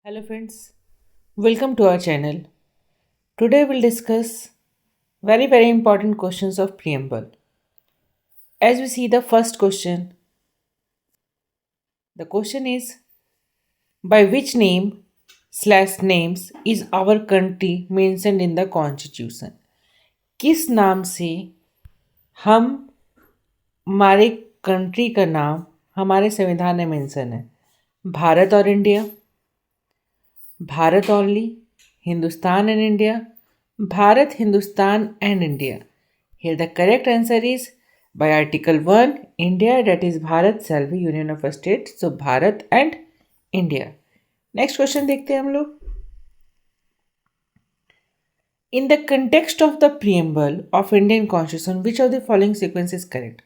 Hello friends, welcome to our channel. Today we'll discuss very important questions of preamble. As we see the first question, the question is by which name slash names is our country mentioned in the constitution? किस नाम से हम हमारे country का नाम हमारे संविधान में मेंशन है? भारत और India, Bharat only, Hindustan and India, Bharat, Hindustan and India. Here the correct answer is by Article 1, India, that is Bharat shall be Union of States. So Bharat and India. Next question देखते हैं हम लोग. In the context of the preamble of Indian Constitution, which of the following sequence is correct?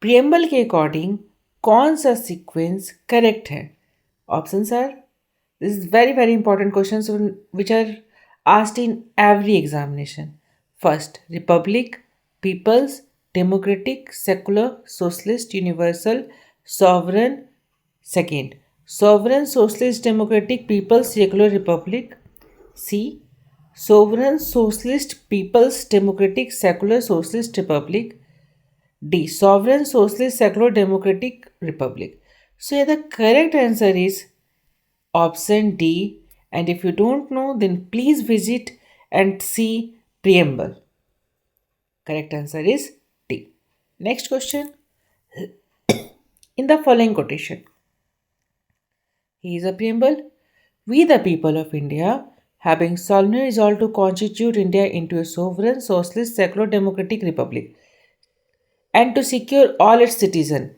Preamble के according कौन सा sequence correct है? Options are, this is very important questions which are asked in every examination. First, Republic, People's, Democratic, Secular, Socialist, Universal, Sovereign. Second, Sovereign, Socialist, Democratic, People's, Secular, Republic. C. Sovereign, Socialist, People's, Democratic, Secular, Socialist, Republic. D. Sovereign, Socialist, Secular, Democratic, Republic. So here the correct answer is option D. And if you don't know, then please visit and see preamble. Correct answer is D. Next question. In the following quotation, here is a preamble. We the people of India, having solemnly resolved to constitute India into a sovereign, socialist, secular, democratic republic, and to secure all its citizens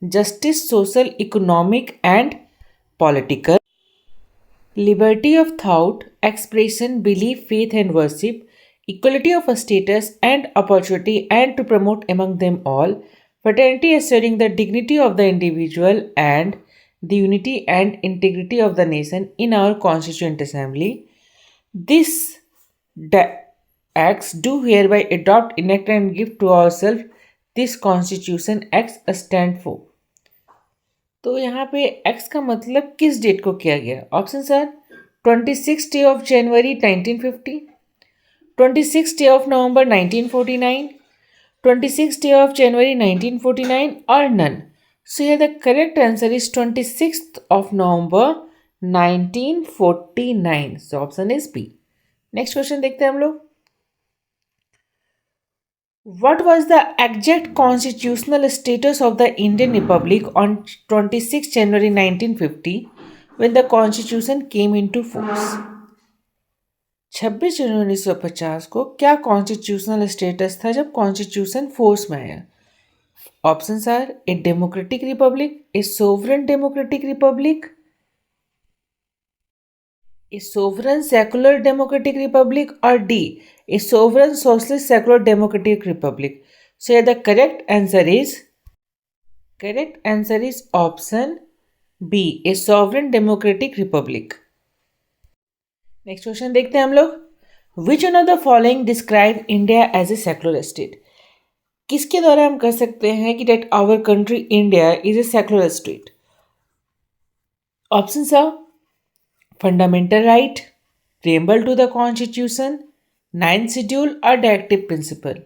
justice, social, economic, and political liberty of thought, expression, belief, faith, and worship, equality of status and opportunity, and to promote among them all fraternity, assuring the dignity of the individual and the unity and integrity of the nation in our Constituent Assembly. This acts do hereby adopt, enact, and give to ourselves this Constitution acts stand for. तो यहाँ पे x का मतलब किस date को किया गया? Option sir 26 day of January 1950, 26 day of November 1949, 26 day of January 1949 और none. So here the correct answer is 26 of November 1949. So option is B. Next question देखते हैं हम लोग. What was the exact constitutional status of the Indian Republic on 26 January 1950 when the constitution came into force? 26 जनवरी 1950 को क्या constitutional status था जब constitution force में आया? Options are a democratic republic, a sovereign democratic republic, a sovereign secular democratic republic, or D, a sovereign socialist secular democratic republic. So here the correct answer is option B, a sovereign democratic republic. Next question देखते हैं हम लोग. Which one of the following describe India as a secular state? किसके द्वारा हम कह सकते हैं कि that our country India is a secular state? Options are fundamental right, preamble to the constitution, ninth schedule, or directive principle.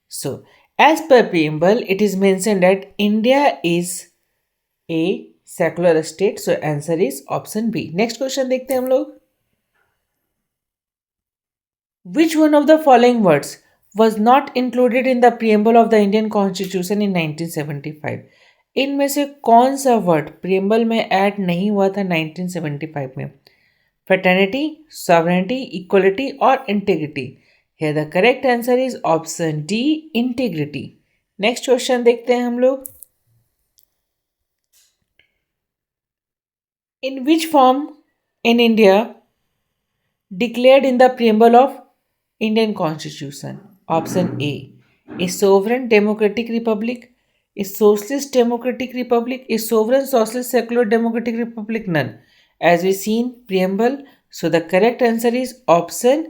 So as per preamble it is mentioned that India is a secular state. So answer is option B. Next question देखते हैं हम लोग. Which one of the following words was not included in the preamble of the Indian Constitution in 1975? इनमें से कौन सा word preamble में add नहीं हुआ था 1975 में? फ्रेटर्निटी, सॉवरेनिटी, इक्वलिटी और integrity. Here the correct answer is option D, integrity. Next question देखते हैं हम लोग. In which form in India declared in the preamble of Indian constitution? Option A sovereign democratic republic, a socialist democratic republic, a sovereign socialist secular democratic republic, none. As we seen preamble, so the correct answer is option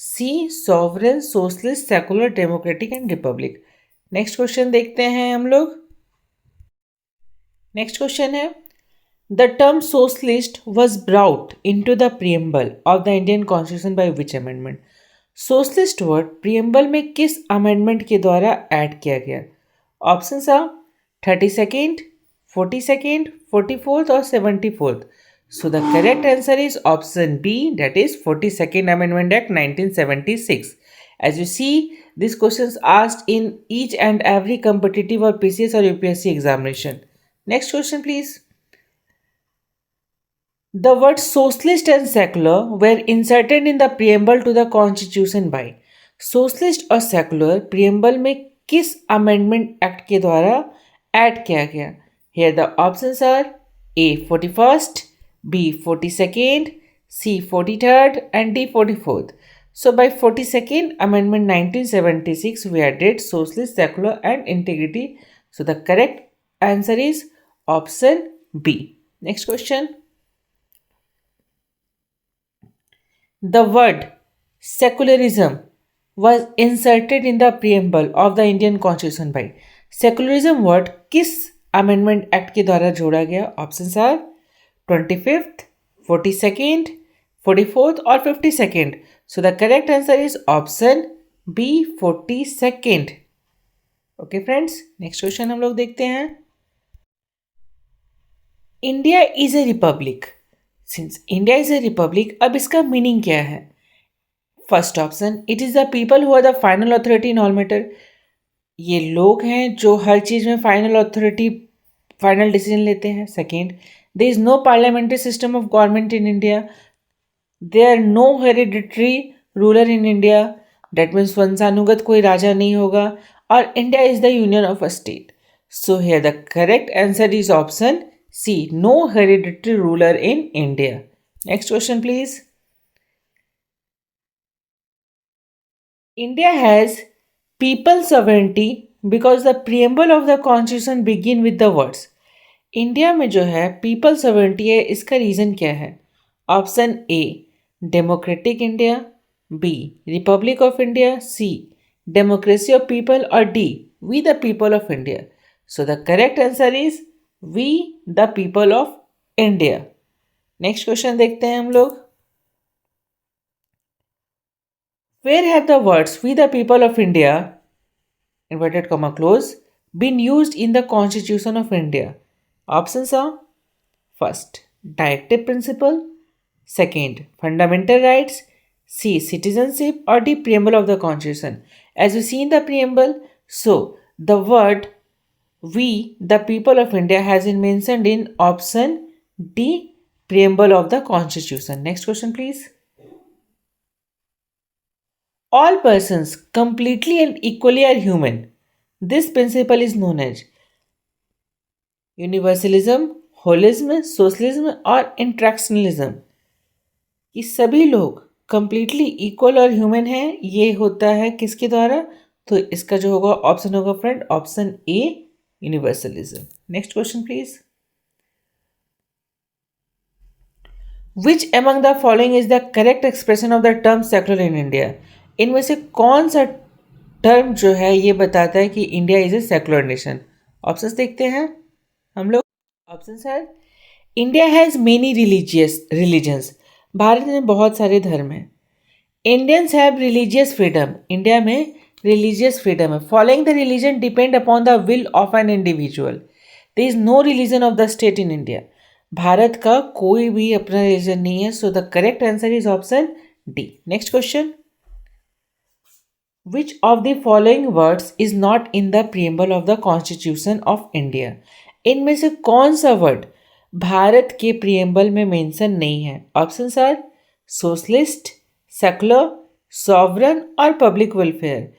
C, sovereign socialist secular democratic and republic. Next question देखते हैं हम लोग. Next question है The term socialist was brought into the preamble of the Indian Constitution by which amendment? Socialist word preamble में किस amendment के द्वारा add किया गया? Options are 32nd, 42nd, 44th और 74th. So the correct answer is option B, that is 42nd Amendment Act 1976. As you see, these questions asked in each and every competitive or PCS or UPSC examination. Next question please. The words socialist and secular were inserted in the preamble to the constitution by. socialist और secular preamble में किस amendment act के द्वारा add किया गया? Here the options are A 41st, B 42nd, C 43rd and D 44th. So by 42nd Amendment 1976 we added socialist, secular and integrity. So the correct answer is option B. Next question. The word secularism was inserted in the preamble of the Indian Constitution by. Secularism word किस Amendment Act के द्वारा जोड़ा गया? Options are 25th, 42nd, 44th और 52nd. So the correct answer is option B 42nd. Okay friends, next question हम लोग देखते हैं. India is a republic. Since India is a republic, अब इसका मीनिंग क्या है? First option, it is the people who are the final authority in all matter. ये लोग हैं जो हर चीज़ में फाइनल अथॉरिटी, फाइनल डिसीजन लेते हैं. Second, there is no parliamentary system of government in India. There are no hereditary ruler in India. That means वंशानुगत कोई राजा नहीं होगा. और India is the union of a state. So here the correct answer is option C. No hereditary ruler in India. Next question please. India has people sovereignty because the preamble of the constitution begin with the words. India में जो है people sovereignty है, इसका reason क्या है? Option A democratic India, B Republic of India, C democracy of people और D we the people of India. So the correct answer is We the people of India. Next question देखते हैं हम लोग. Where have the words we the people of India inverted comma close been used in the Constitution of India? Options are first directive principle, second fundamental rights, C citizenship or D preamble of the Constitution. As you see in the preamble, so the word we the people of India has been mentioned in option D preamble of the Constitution. Next question please. All persons completely and equally are human. This principle is known as universalism, holism, socialism और इंट्रैक्शनलिज्म. ये सभी लोग completely equal और human हैं. ये होता है किसके द्वारा? तो इसका जो होगा ऑप्शन होगा friend option A universalism. Next question please. Which among the following is the correct expression of the term secular in India? इनमें से कौन सा टर्म जो है ये बताता है कि India is a secular nation? Options देखते हैं हम लोग. ऑप्शंस है इंडिया हैज़ मेनी रिलीजियंस. भारत में बहुत सारे धर्म हैं. Indians have religious freedom. India में रिलीजियस फ्रीडम है. Following the religion depend upon the will of an individual. There is no religion of the state in India. भारत का कोई भी अपना रिलीजन नहीं है. So the correct answer is option D. Next question. Which of the following words is not in the preamble of the constitution of India? इनमें से कौन सा वर्ड भारत के प्रीएम्बल में मेंशन नहीं है? Options are socialist, secular, sovereign और public welfare.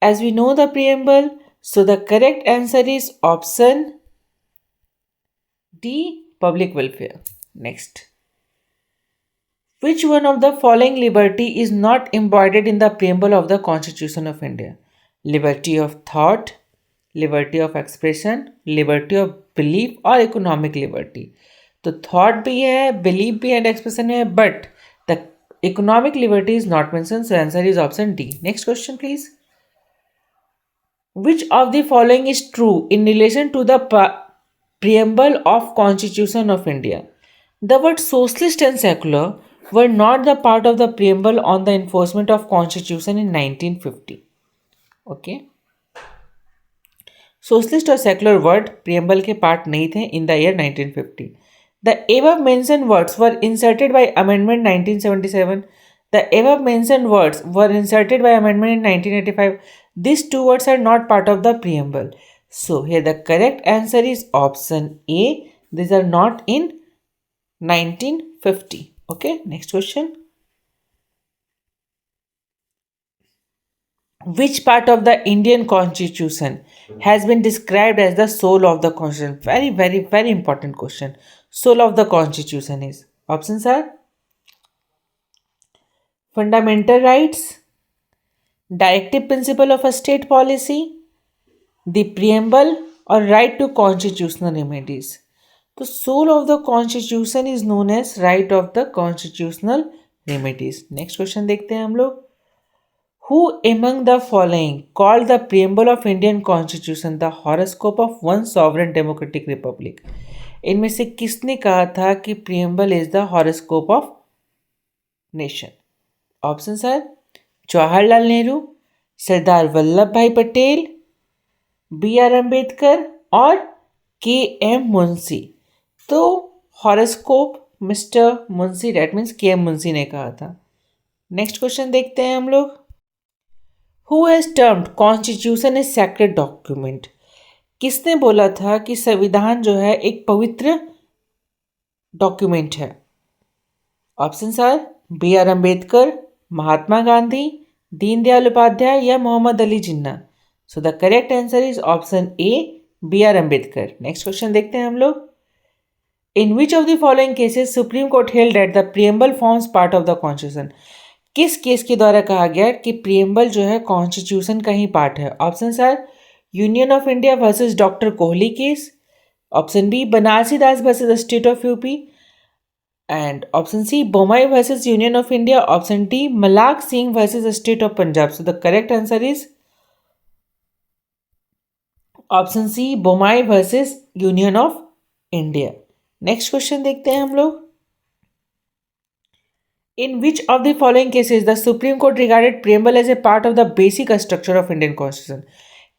As we know the preamble, so the correct answer is option D, public welfare. Next. Which one of the following liberty is not embodied in the preamble of the Constitution of India? Liberty of thought, liberty of expression, liberty of belief और economic liberty. तो thought भी है, belief भी and expression है, but the economic liberty is not mentioned, so answer is option D. Next question please. Which of the following is true in relation to the preamble of Constitution of India. The words socialist and secular were not the part of the preamble on the enforcement of Constitution in 1950. Okay. Socialist और secular word preamble के part नहीं थे in the year 1950. The above mentioned words were inserted by Amendment 1977. The above mentioned words were inserted by Amendment in 1985. These two words are not part of the preamble. So here the correct answer is option A. These are not in 1950. Okay, next question. Which part of the Indian Constitution has been described as the soul of the Constitution? Very, very, very important question. Soul of the Constitution is. Options are fundamental rights, directive principle of a state policy, the preamble, or right to constitutional remedies. The soul of the Constitution is known as right of the constitutional remedies. Next question देखते हैं हम लोग. Who among the following called the preamble of Indian Constitution the horoscope of one sovereign democratic republic? इनमें से किसने कहा था कि preamble is the horoscope of nation? Options are Jawaharlal Nehru, Sardar Vallabh भाई पटेल, बी आर अम्बेडकर और के एम मुंशी. तो horoscope mister Munshi, that means के एम मुंशी ने कहा था. नेक्स्ट क्वेश्चन देखते हैं हम लोग. Who has termed constitution A sacred document? किसने बोला था कि संविधान जो है एक पवित्र डॉक्यूमेंट है? Options are B R Ambedkar, Mahatma Gandhi, Deendayal Upadhyay या Mohammad Ali Jinnah. So the correct answer is option A, B R Ambedkar. Next question देखते हैं हम लोग. In which of the following cases supreme court held that the preamble forms part of the constitution? किस केस के द्वारा कहा गया कि प्रीएम्बल जो है कॉन्स्टिट्यूशन का ही पार्ट है? Options are Union of India versus doctor Kohli case, option B Banarasi Das versus state of UP, and option C Bommai versus Union of India, option D Malak Singh versus state of Punjab. So the correct answer is option C Bommai versus Union of India. Next question देखते हैं हम लोग. In which of the following cases the Supreme Court regarded preamble as a part of the basic structure of Indian Constitution?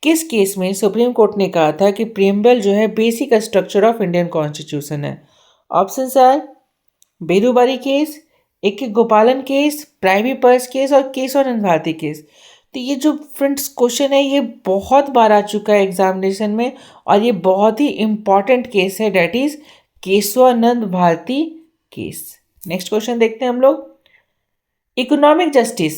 किस case में supreme court ने कहा था कि प्रीएम्बल जो है basic structure of Indian constitution है? ऑप्शंस आर बेरूबारी केस, ए के गोपालन केस, प्राइवी पर्स केस और केशवानंद भारती केस. तो ये जो फ्रेंड्स क्वेश्चन है ये बहुत बार आ चुका है एग्जामिनेशन में और ये बहुत ही इंपॉर्टेंट केस है, that is Keshavananda Bharati case. Next question देखते हैं हम लोग. Economic justice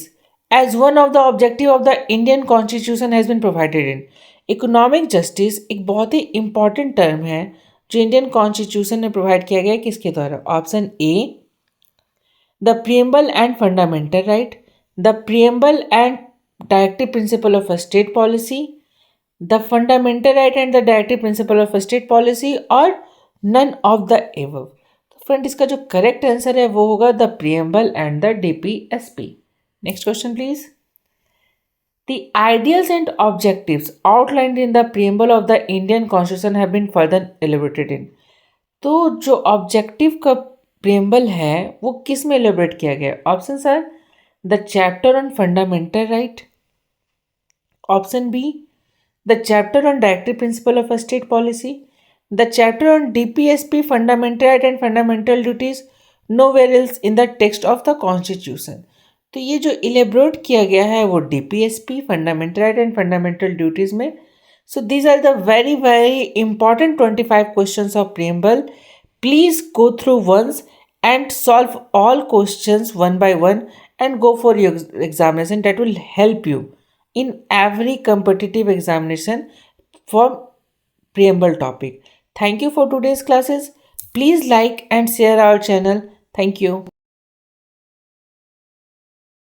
as one of the objective of the Indian constitution has been provided in. Economic justice एक बहुत ही इंपॉर्टेंट टर्म है जो इंडियन कॉन्स्टिट्यूशन में प्रोवाइड किया गया है. किसके द्वारा? Option A the preamble and fundamental right, the preamble and directive principle of a state policy, the fundamental right and the directive principle of a state policy और none of the above. Friend इसका जो correct answer है वो होगा the preamble and the DPSP. Next question please. The ideals and objectives outlined in the preamble of the Indian constitution have been further elaborated in. तो जो objective का preamble है वो किस में एलिबरेट किया गया? Options are the chapter on fundamental right, option B the chapter on directive principle of a state policy, the chapter on DPSP fundamental right and fundamental duties, nowhere else in the text of the constitution. तो ये जो elaborate किया गया है वो DPSP fundamental right and fundamental duties में. So these are the very very important 25 questions of preamble. Please go through once and solve all questions one by one and go for your examination. That will help you in every competitive examination for preamble topic. Thank you for today's classes. Please like and share our channel. Thank you.